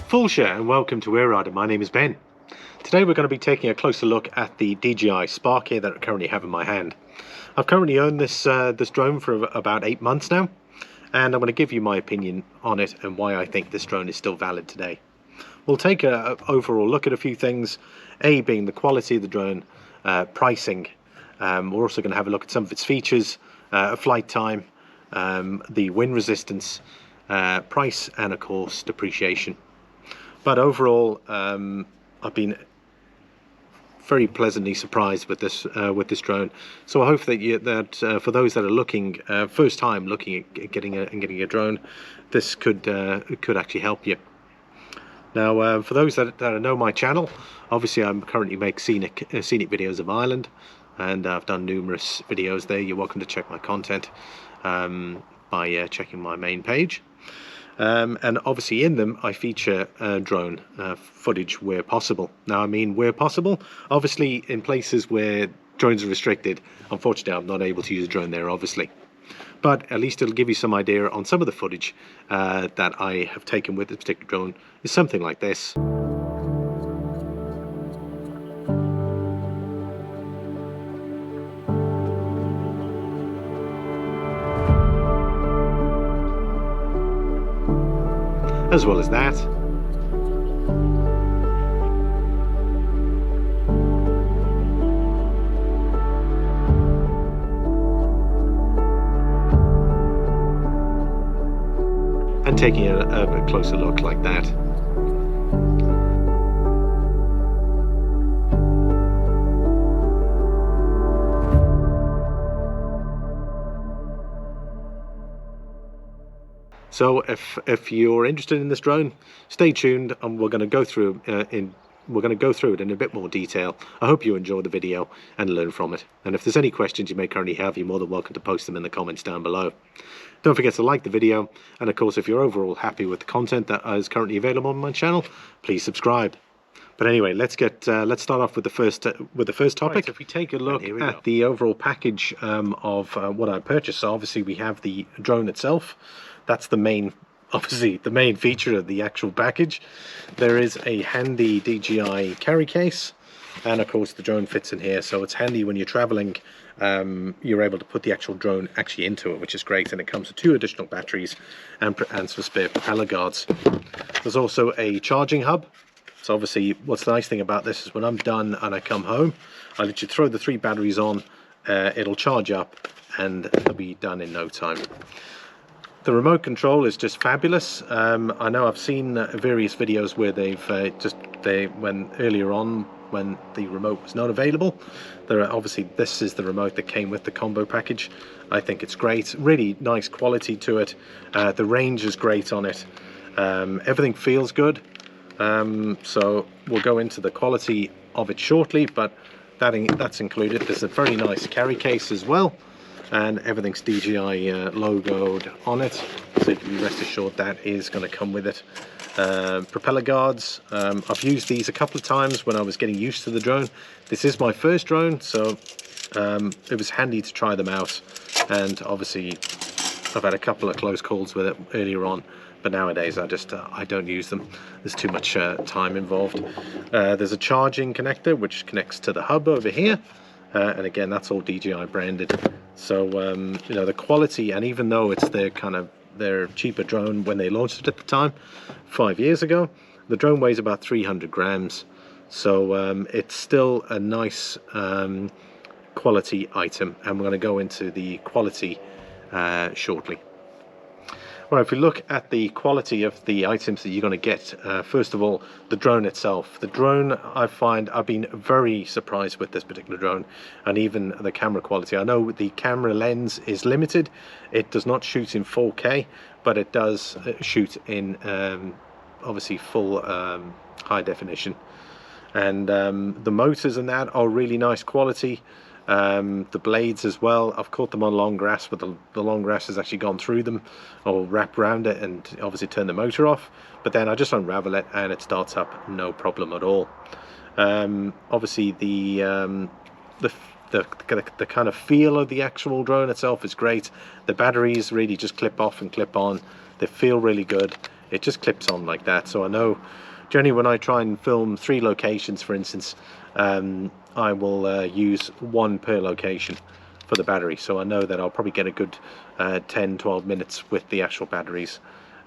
Fáilte and welcome to Éire. My name is Ben. Today we're going to be taking a closer look at the DJi Spark here that I currently have in my hand. I've currently owned this drone for about 8 months now, and I'm going to give you my opinion on it and why I think this drone is still valid today. We'll take an overall look at a few things, A being the quality of the drone, pricing. We're also going to have a look at some of its features, flight time, the wind resistance, price, and of course depreciation. But overall, I've been very pleasantly surprised with this drone. So I hope that for those that are looking first time looking at getting a drone, this could actually help you. Now, for those that know my channel, obviously I'm currently make scenic videos of Ireland, and I've done numerous videos there. You're welcome to check my content by checking my main page. And obviously in them I feature drone footage where possible. Now I mean where possible, obviously in places where drones are restricted, unfortunately I'm not able to use a drone there obviously. But at least it'll give you some idea on some of the footage that I have taken with this particular drone is something like this. As well as that. And taking a closer look like that. So if you're interested in this drone, stay tuned, and we're going to go through it in a bit more detail. I hope you enjoy the video and learn from it. And if there's any questions you may currently have, you're more than welcome to post them in the comments down below. Don't forget to like the video, and of course if you're overall happy with the content that is currently available on my channel, please subscribe. But anyway, let's start off with the first topic. Right, if we take a look at the overall package of what I purchased, so obviously we have the drone itself. That's the main feature of the actual package. There is a handy DJi carry case, and of course the drone fits in here, so it's handy when you're traveling. You're able to put the actual drone actually into it, which is great, and it comes with 2 additional batteries and some spare propeller guards. There's also a charging hub. So obviously what's the nice thing about this is when I'm done and I come home, I literally throw the 3 batteries on, it'll charge up, and it'll be done in no time. The remote control is just fabulous. I know I've seen various videos where when earlier on when the remote was not available, obviously this is the remote that came with the combo package. I think it's great, really nice quality to it. The range is great on it. Everything feels good. So we'll go into the quality of it shortly, but that's included. There's a very nice carry case as well, and everything's DJi logoed on it, so you can be rest assured that is going to come with it. Propeller guards, I've used these a couple of times when I was getting used to the drone. This is my first drone, so it was handy to try them out, and obviously I've had a couple of close calls with it earlier on, but nowadays I don't use them. There's too much time involved. There's a charging connector which connects to the hub over here, and again that's all DJi branded. So you know, the quality, and even though it's their cheaper drone when they launched it at the time 5 years ago, the drone weighs about 300 grams, so it's still a nice quality item, and we're going to go into the quality shortly. Well, if we look at the quality of the items that you're going to get, first of all, the drone itself. The drone, I've been very surprised with this particular drone, and even the camera quality. I know the camera lens is limited. It does not shoot in 4K, but it does shoot in obviously full high definition. And the motors and that are really nice quality. The blades as well, I've caught them on long grass, but the long grass has actually gone through them or wrapped around it and obviously turned the motor off, but then I just unravel it and it starts up no problem at all. Obviously the kind of feel of the actual drone itself is great. The batteries really just clip off and clip on. They feel really good. it just clips on like that. So I know generally when I try and film 3 locations, for instance, I will use 1 per location for the battery, so I know that I'll probably get a good 10-12 minutes with the actual batteries.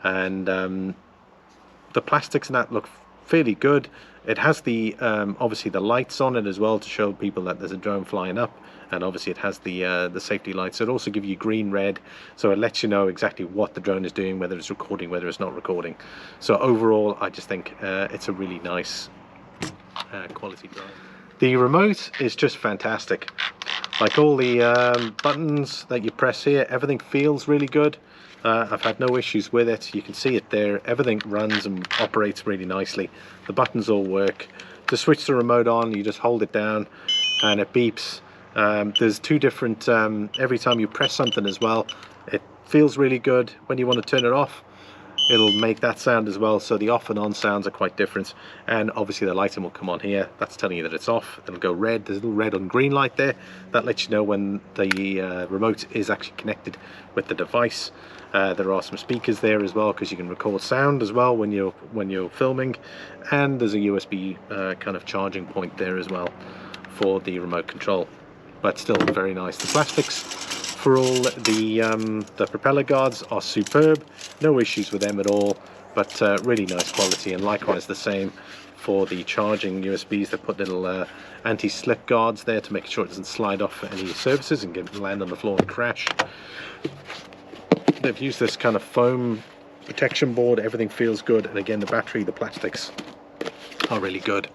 And the plastics and that look fairly good. It has the obviously the lights on it as well to show people that there's a drone flying up, and obviously it has the safety lights. So it also gives you green, red, so it lets you know exactly what the drone is doing, whether it's recording, whether it's not recording. So overall, I just think it's a really nice quality drone. The remote is just fantastic. Like all the buttons that you press here, everything feels really good. I've had no issues with it. You can see it there. Everything runs and operates really nicely. The buttons all work. To switch the remote on, you just hold it down and it beeps. There's 2 different, every time you press something as well, it feels really good. When you want to turn it off, it'll make that sound as well. So the off and on sounds are quite different. And obviously the lighting will come on here. That's telling you that it's off. It'll go red. There's a little red and green light there. That lets you know when the remote is actually connected with the device. There are some speakers there as well, because you can record sound as well when you're filming. And there's a USB kind of charging point there as well for the remote control. But still very nice. The plastics for all the propeller guards are superb. No issues with them at all, but really nice quality. And likewise the same for the charging USBs. They put little anti-slip guards there to make sure it doesn't slide off any surfaces and land on the floor and crash. They've used this kind of foam protection board. Everything feels good, and again the battery, the plastics are really good.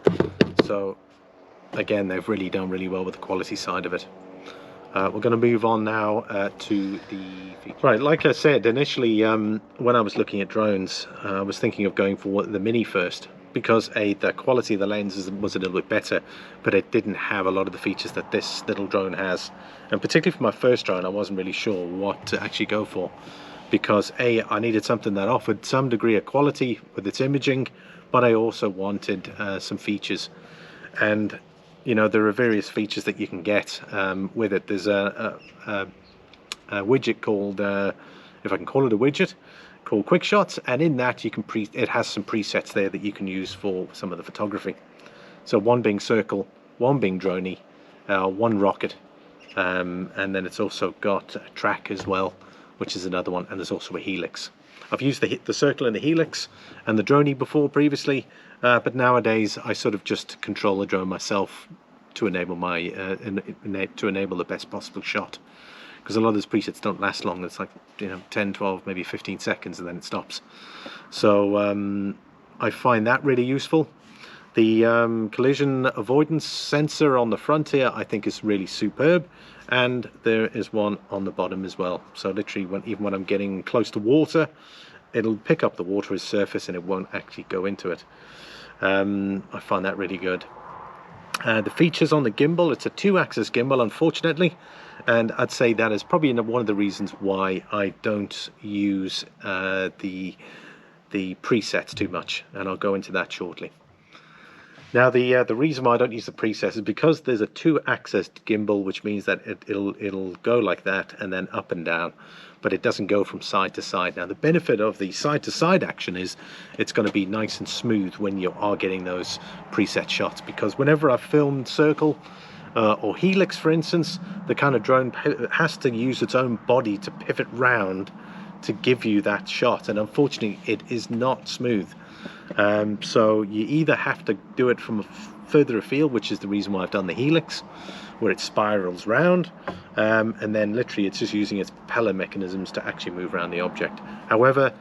So again, they've really done really well with the quality side of it. We're going to move on now to the features. Right, like I said initially, when I was looking at drones, I was thinking of going for the Mini first, because the quality of the lenses was a little bit better, but it didn't have a lot of the features that this little drone has. And particularly for my first drone, I wasn't really sure what to actually go for, because I needed something that offered some degree of quality with its imaging, but I also wanted some features. And you know, there are various features that you can get with it. There's a widget called, if I can call it a widget, called Quick Shots, and in that you can it has some presets there that you can use for some of the photography. So 1 being circle, 1 being droney, 1 rocket, and then it's also got a track as well, which is another one, and there's also a helix. I've used the circle and the helix and the droney before previously, but nowadays I sort of just control the drone myself to enable my to enable the best possible shot, because a lot of those presets don't last long. It's like, you know, 10, 12, maybe 15 seconds and then it stops. So I find that really useful. The collision avoidance sensor on the front here I think is really superb, and there is one on the bottom as well. So literally, even when I'm getting close to water, it'll pick up the water as surface and it won't actually go into it. I find that really good. The features on the gimbal, it's a 2-axis gimbal unfortunately, and I'd say that is probably one of the reasons why I don't use the presets too much, and I'll go into that shortly. Now the reason why I don't use the presets is because there's a 2-axis gimbal, which means that it'll go like that and then up and down, but it doesn't go from side to side. Now the benefit of the side to side action is it's going to be nice and smooth when you are getting those preset shots, because whenever I've filmed circle or helix, for instance, the kind of drone has to use its own body to pivot round to give you that shot, and unfortunately it is not smooth. So you either have to do it from further afield, which is the reason why I've done the helix, where it spirals round, and then literally it's just using its propeller mechanisms to actually move around the object. However,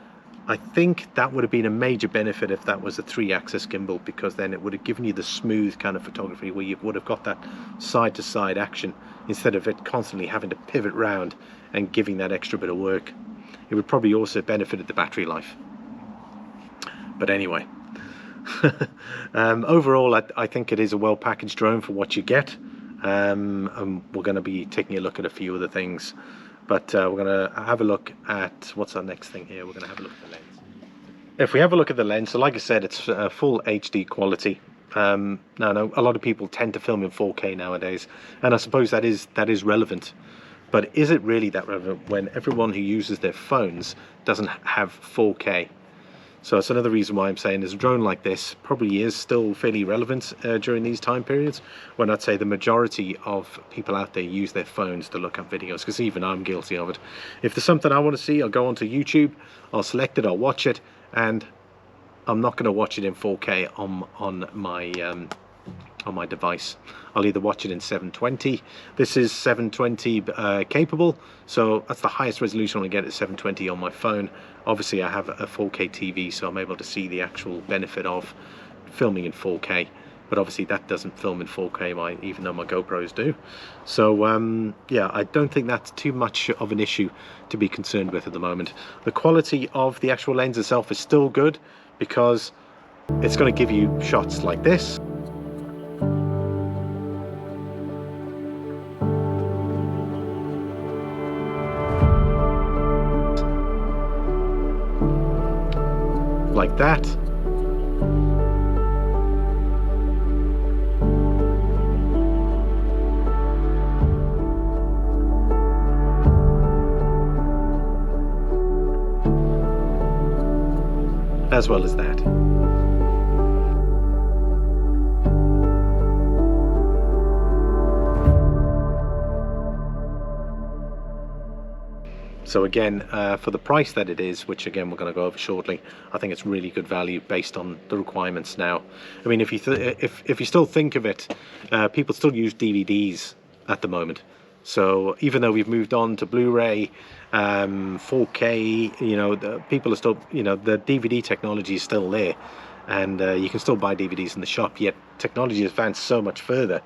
I think that would have been a major benefit if that was a 3-axis gimbal, because then it would have given you the smooth kind of photography where you would have got that side to side action instead of it constantly having to pivot round and giving that extra bit of work. It would probably also benefited the battery life. But anyway, overall I think it is a well packaged drone for what you get. And we're going to be taking a look at a few other things, but we're going to have a look at what's our next thing here. We're going to have a look at the lens. If we have a look at the lens, so like I said, it's full HD quality. Now a lot of people tend to film in 4K nowadays, and I suppose that is relevant, but is it really that relevant when everyone who uses their phones doesn't have 4K? So that's another reason why I'm saying there's a drone like this probably is still fairly relevant during these time periods, when I'd say the majority of people out there use their phones to look up videos, because even I'm guilty of it. If there's something I want to see, I'll go onto YouTube, I'll select it, I'll watch it, and I'm not going to watch it in 4K on my device. I'll either watch it in 720. This is 720 capable, so that's the highest resolution I get at 720 on my phone. Obviously I have a 4K TV, so I'm able to see the actual benefit of filming in 4K, but obviously that doesn't film in 4K, even though my GoPros do. So yeah, I don't think that's too much of an issue to be concerned with at the moment. The quality of the actual lens itself is still good, because it's going to give you shots like this. Like that. As well as that. So again, for the price that it is, which again we're going to go over shortly, I think it's really good value based on the requirements now. I mean, if you still think of it, people still use DVDs at the moment. So even though we've moved on to Blu-ray, 4K, you know, people are still, you know, the DVD technology is still there, and you can still buy DVDs in the shop. Yet technology has advanced so much further,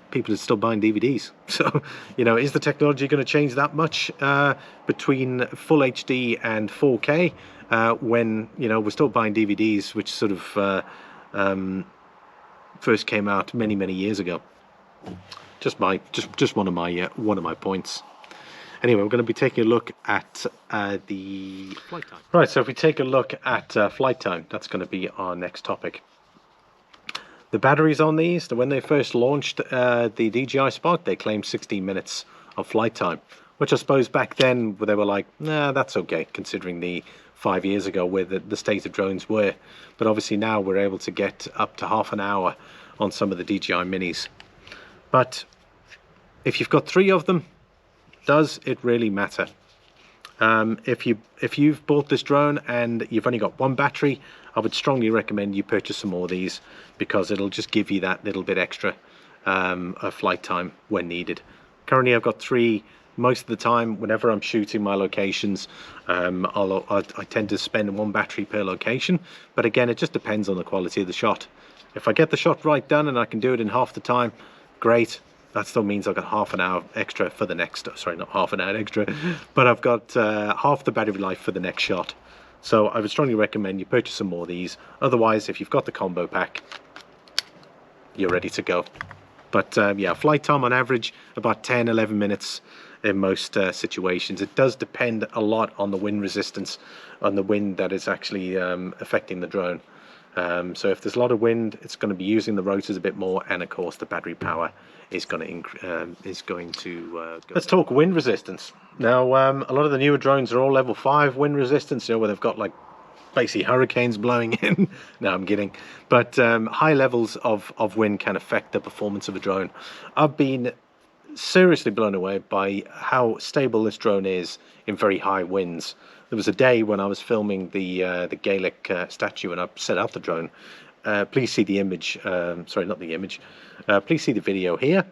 people are still buying DVDs. So, you know, is the technology going to change that much between full HD and 4K when, you know, we're still buying DVDs, which sort of first came out many years ago? Just one of my points. Anyway, we're going to be taking a look at the flight time. Right, so if we take a look at flight time, that's going to be our next topic. The batteries on these, when they first launched the DJi Spark, they claimed 16 minutes of flight time, which I suppose back then they were like, nah, that's okay, considering the 5 years ago where the state of drones were. But obviously now we're able to get up to half an hour on some of the DJi minis. But if you've got 3 of them, does it really matter? If you've bought this drone and you've only got 1 battery, I would strongly recommend you purchase some more of these, because it'll just give you that little bit extra of flight time when needed. Currently I've got 3. Most of the time, whenever I'm shooting my locations, I tend to spend 1 battery per location, but again, it just depends on the quality of the shot. If I get the shot right done and I can do it in half the time, great. That still means I've got half an hour extra for the next, sorry, not half an hour extra, but I've got half the battery life for the next shot. So I would strongly recommend you purchase some more of these. Otherwise, if you've got the combo pack, you're ready to go. But yeah, flight time on average about 10-11 minutes in most situations. It does depend a lot on the wind resistance, on the wind that is actually affecting the drone. So if there's a lot of wind, it's going to be using the rotors a bit more, and of course the battery power is going to go. Let's talk wind resistance. Now, a lot of the newer drones are all level 5 wind resistance, you know, where they've got like basically hurricanes blowing in. No, I'm kidding. But high levels of wind can affect the performance of a drone. I've been seriously blown away by how stable this drone is in very high winds. There was a day when I was filming the Gaelic statue, and I set out the drone. Please see the image. Sorry, not the image. Please see the video here.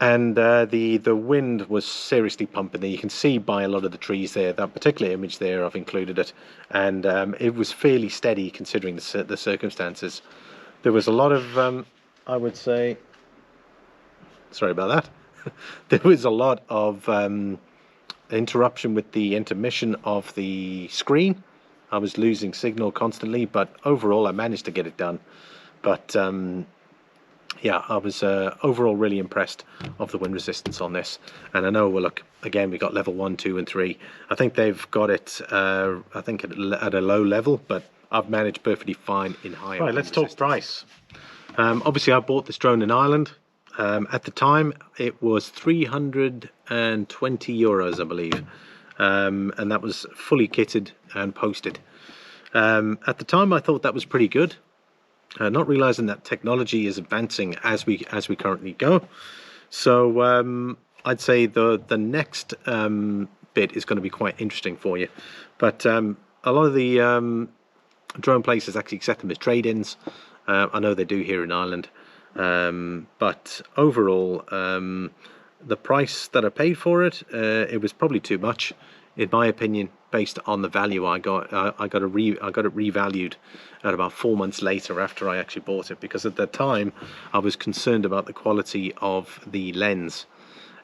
And the wind was seriously pumping there. You can see by a lot of the trees there, that particular image there, I've included it. And it was fairly steady considering the circumstances. There was a lot of, I would say, sorry about that. There was a lot of interruption with the intermission of the screen. I was losing signal constantly, but overall I managed to get it done. But yeah, I was overall really impressed of the wind resistance on this. And I know, well, look, again, we got level 1, 2, and 3. I think they've got it, I think, at a low level, but I've managed perfectly fine in higher. Right, let's talk price. Obviously, I bought this drone in Ireland. At the time it was 320 euros, I believe, and that was fully kitted and posted. At the time I thought that was pretty good, not realizing that technology is advancing as we currently go. So I'd say the next bit is going to be quite interesting for you. But a lot of the drone places actually accept them as trade-ins. I know they do here in Ireland, but overall the price that I paid for it, it was probably too much, in my opinion, based on the value I got. I got it revalued at about 4 months later after I actually bought it, because at that time I was concerned about the quality of the lens,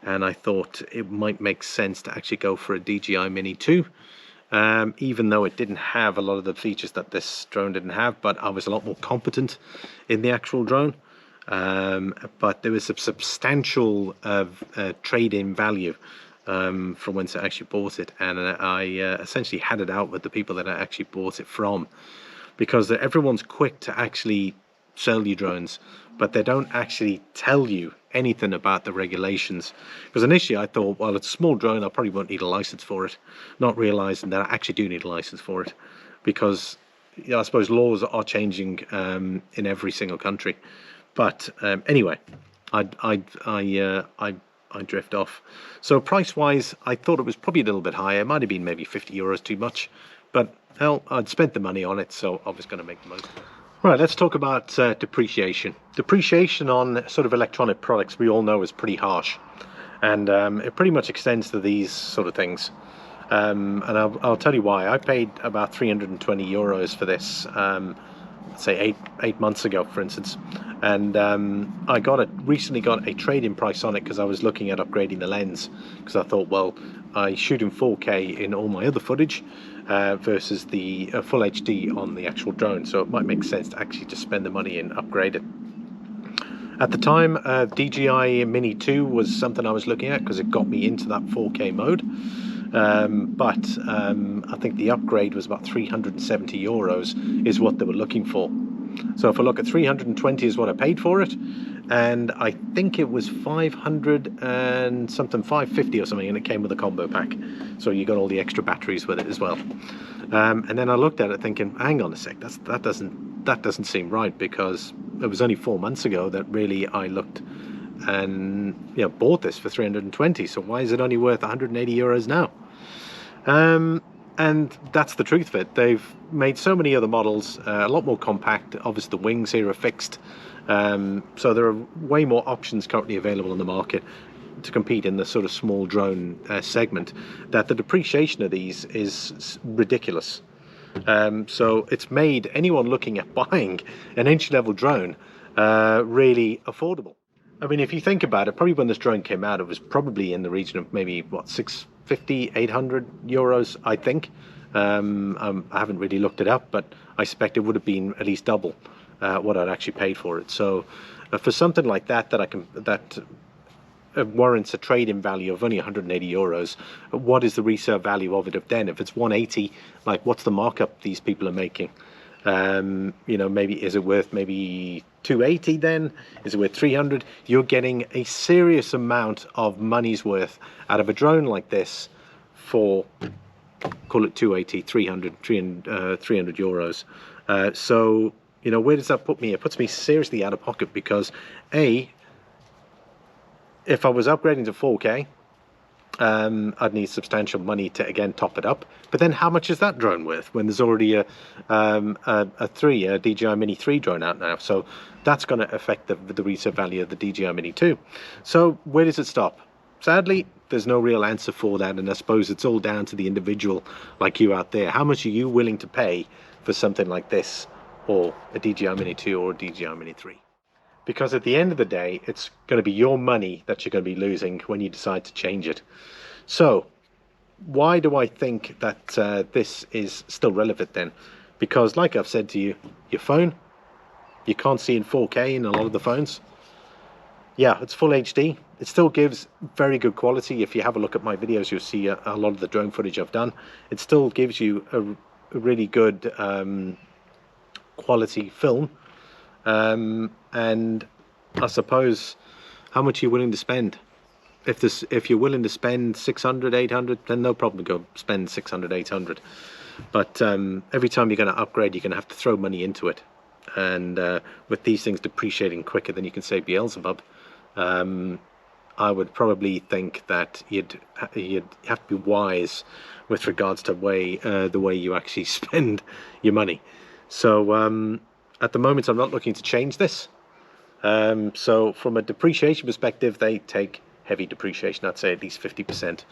and I thought it might make sense to actually go for a DJi Mini 2. Even though it didn't have a lot of the features that this drone didn't have, but I was a lot more competent in the actual drone. But there was a substantial trade-in value from whence I actually bought it, and I essentially had it out with the people that I actually bought it from, because everyone's quick to actually sell you drones, but they don't actually tell you anything about the regulations. Because initially I thought, well, it's a small drone, I probably won't need a license for it, not realizing that I actually do need a license for it, because I suppose laws are changing in every single country. But anyway, I drift off. So price wise, I thought it was probably a little bit higher. It might have been maybe 50 euros too much, but hell, I'd spent the money on it, so I was going to make the most of it. Right, let's talk about depreciation. Depreciation on sort of electronic products, we all know, is pretty harsh, and it pretty much extends to these sort of things. And I'll tell you why. I paid about 320 euros for this, say eight months ago, for instance, and I recently got a trade-in price on it, because I was looking at upgrading the lens, because I thought, well, I shoot in 4K in all my other footage versus the full HD on the actual drone, so it might make sense to actually just spend the money and upgrade it. At the time, DJi Mini 2 was something I was looking at, because it got me into that 4K mode. But I think the upgrade was about 370 euros is what they were looking for. So if I look at 320 is what I paid for it, and I think it was 500 and something, 550 or something, and it came with a combo pack, so you got all the extra batteries with it as well. And then I looked at it thinking, hang on a sec, that doesn't seem right, because it was only 4 months ago that really I looked and bought this for 320, so why is it only worth 180 euros now? And that's the truth of it. They've made so many other models, a lot more compact. Obviously the wings here are fixed, so there are way more options currently available on the market to compete in the sort of small drone segment, that the depreciation of these is ridiculous. So it's made anyone looking at buying an entry-level drone really affordable. I mean, if you think about it, probably when this drone came out, it was probably in the region of maybe, what, 650, 800 euros, I think. I haven't really looked it up, but I suspect it would have been at least double what I'd actually paid for it. So for something like that, that warrants a trade-in value of only 180 euros, what is the resale value of it then? If it's 180, like, what's the markup these people are making? Maybe is it worth maybe 280 then? Is it worth 300? You're getting a serious amount of money's worth out of a drone like this for, call it 280, 300 euros. So, where does that put me? It puts me seriously out of pocket, because if I was upgrading to 4K, I'd need substantial money to again top it up. But then how much is that drone worth when there's already a DJi Mini 3 drone out now? So that's going to affect the resale value of the DJi Mini 2. So where does it stop? Sadly, there's no real answer for that, and I suppose it's all down to the individual like you out there. How much are you willing to pay for something like this, or a DJi Mini 2 or a DJi Mini 3? Because at the end of the day, it's going to be your money that you're going to be losing when you decide to change it. So why do I think that this is still relevant then? Because like I've said to you, your phone, you can't see in 4K in a lot of the phones. Yeah, it's full HD. It still gives very good quality. If you have a look at my videos, you'll see a lot of the drone footage I've done. It still gives you a really good quality film. And I suppose how much are you willing to spend? If you're willing to spend 600, 800, then no problem, go spend 600, 800. But every time you're going to upgrade, you're going to have to throw money into it. And with these things depreciating quicker than you can say Beelzebub, I would probably think that you'd have to be wise with regards to the way you actually spend your money. So at the moment, I'm not looking to change this. So from a depreciation perspective, they take heavy depreciation. I'd say at least 50%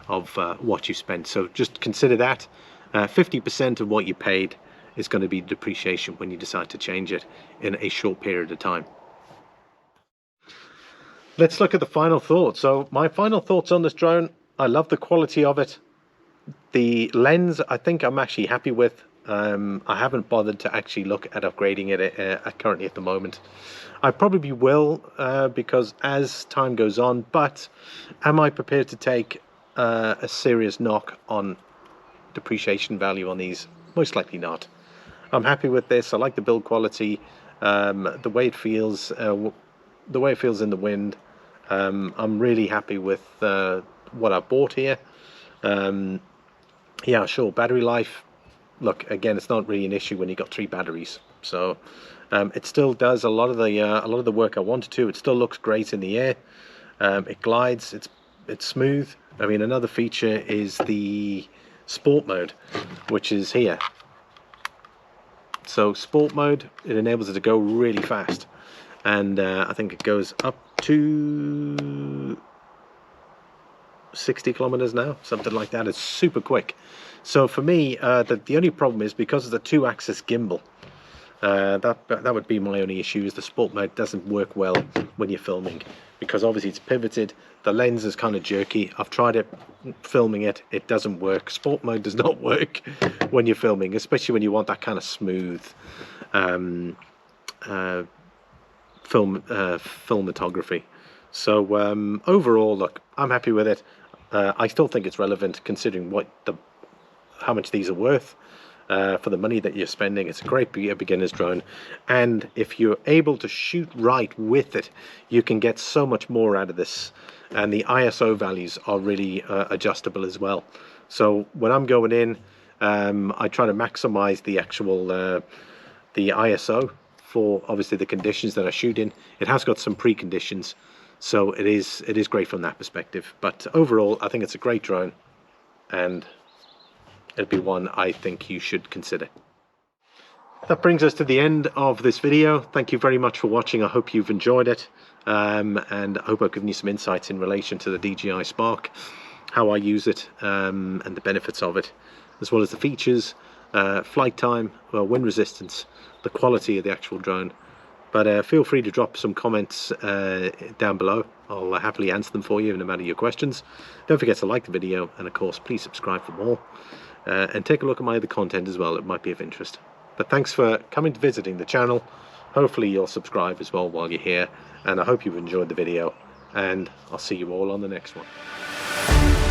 of what you spend. So just consider that 50% of what you paid is going to be depreciation when you decide to change it in a short period of time. Let's look at the final thoughts. So my final thoughts on this drone: I love the quality of it. The lens, I think I'm actually happy with. I haven't bothered to actually look at upgrading it currently at the moment. I probably will because as time goes on, but am I prepared to take a serious knock on depreciation value on these? Most likely not. I'm happy with this. I like the build quality, the way it feels in the wind. I'm really happy with what I bought here. Yeah, sure, battery life, look, again, it's not really an issue when you've got 3 batteries. So it still does a lot of the work I wanted to. It still looks great in the air. It glides. It's smooth. I mean, another feature is the sport mode, which is here. So sport mode, it enables it to go really fast, and I think it goes up to 60 kilometers now, something like that. It's super quick. So for me, the only problem is because of the 2-axis gimbal. That would be my only issue, is the sport mode doesn't work well when you're filming, because obviously it's pivoted. The lens is kind of jerky. I've tried it filming it, it doesn't work. Sport mode does not work when you're filming, especially when you want that kind of smooth filmmatography. So overall, look, I'm happy with it. I still think it's relevant considering how much these are worth. For the money that you're spending. It's a great beginner's drone, and if you're able to shoot right with it, you can get so much more out of this, and the ISO values are really adjustable as well. So when I'm going in, I try to maximize the actual the ISO for obviously the conditions that I shoot in. It has got some preconditions, so it is great from that perspective. But overall, I think it's a great drone, and it'd be one I think you should consider. That brings us to the end of this video. Thank you very much for watching. I hope you've enjoyed it, and I hope I've given you some insights in relation to the DJi Spark, how I use it, and the benefits of it, as well as the features, flight time, wind resistance, the quality of the actual drone. But feel free to drop some comments down below. I'll happily answer them for you, no matter your questions. Don't forget to like the video, and of course, please subscribe for more. And take a look at my other content as well, it might be of interest. But thanks for coming to visiting the channel. Hopefully you'll subscribe as well while you're here, and I hope you've enjoyed the video, and I'll see you all on the next one.